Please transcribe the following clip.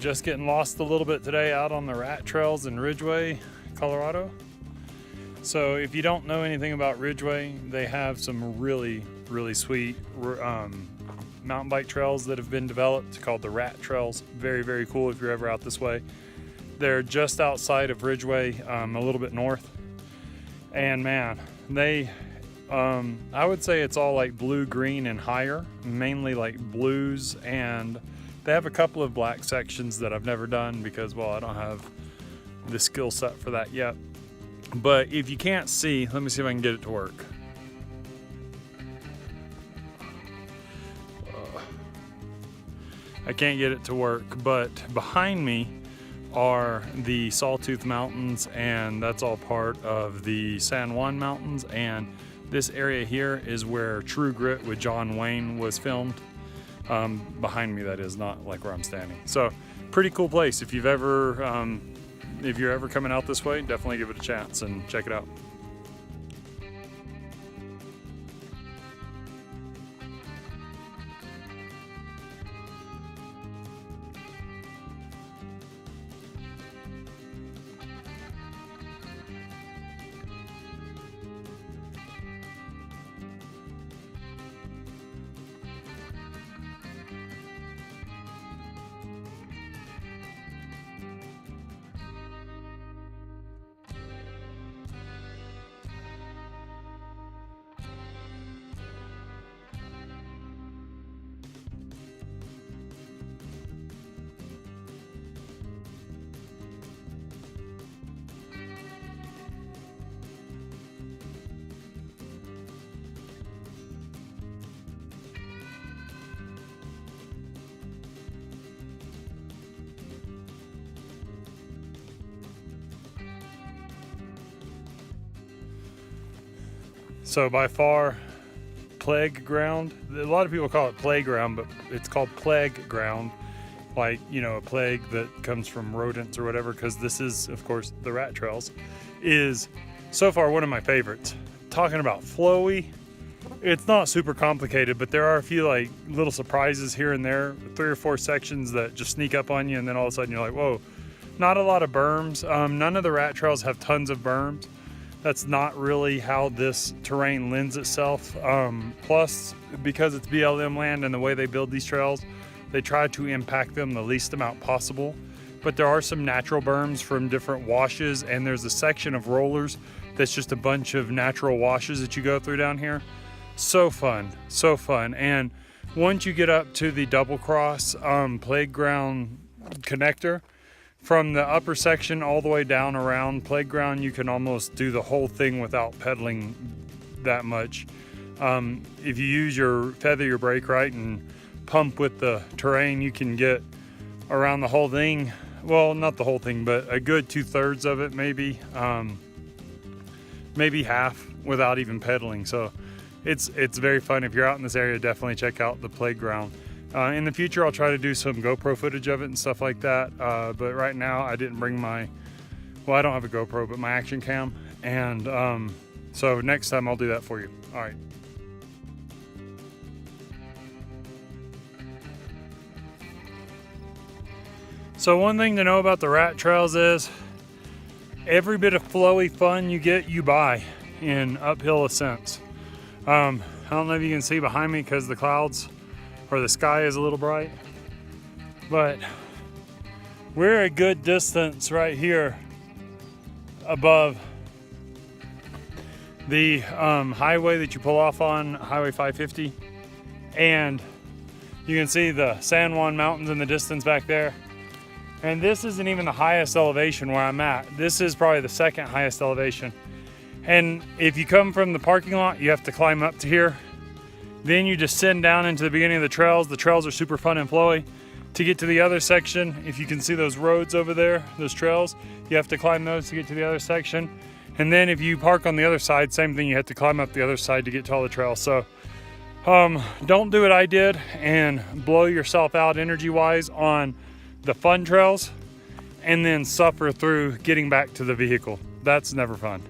just getting lost a little bit today out on the rat trails in Ridgway, Colorado. So if you don't know anything about Ridgway, they have some really sweet mountain bike trails that have been developed called the rat trails. Very cool if you're ever out this way. They're just outside of Ridgway, a little bit north. And man, they I would say it's all like blue, green, and higher, mainly like blues, and they have a couple of black sections that I've never done because, well, I don't have the skill set for that yet. But if you can't see, let me see if I can get it to work. I can't get it to work, but behind me are the Sawtooth Mountains, and that's all part of the San Juan Mountains. And this area here is where True Grit with John Wayne was filmed. Behind me, that is, not like where I'm standing. So pretty cool place. If you're ever coming out this way, definitely give it a chance and check it out. So by far, plague ground. A lot of people call it playground, but it's called plague ground. Like, you know, a plague that comes from rodents or whatever, because this is, of course, the rat trails, is so far one of my favorites. Talking about flowy, it's not super complicated, but there are a few like little surprises here and there, 3 or 4 sections that just sneak up on you, and then all of a sudden you're like, whoa. Not a lot of berms. None of the rat trails have tons of berms. That's not really how this terrain lends itself. Plus, because it's BLM land and the way they build these trails, they try to impact them the least amount possible. But there are some natural berms from different washes, and there's a section of rollers that's just a bunch of natural washes that you go through down here. So fun, so fun. And once you get up to the double cross playground connector, from the upper section all the way down around playground, you can almost do the whole thing without pedaling that much. If you feather your brake right and pump with the terrain, you can get around the whole thing. Well, not the whole thing, but a good 2/3 of it, maybe half without even pedaling. So it's very fun. If you're out in this area, definitely check out the playground. In the future, I'll try to do some GoPro footage of it and stuff like that. But right now, I didn't bring I don't have a GoPro, but my action cam. And so next time I'll do that for you. All right. So one thing to know about the rat trails is every bit of flowy fun you get, you buy in uphill ascents. I don't know if you can see behind me because the clouds or the sky is a little bright, but we're a good distance right here above the highway that you pull off on, Highway 550, and you can see the San Juan Mountains in the distance back there. And this isn't even the highest elevation where I'm at. This is probably the second highest elevation. And if you come from the parking lot, you have to climb up to here. Then you descend down into the beginning of the trails. The trails are super fun and flowy. To get to the other section, if you can see those roads over there, those trails, you have to climb those to get to the other section. And then if you park on the other side, same thing, you have to climb up the other side to get to all the trails. So don't do what I did and blow yourself out energy-wise on the fun trails and then suffer through getting back to the vehicle. That's never fun.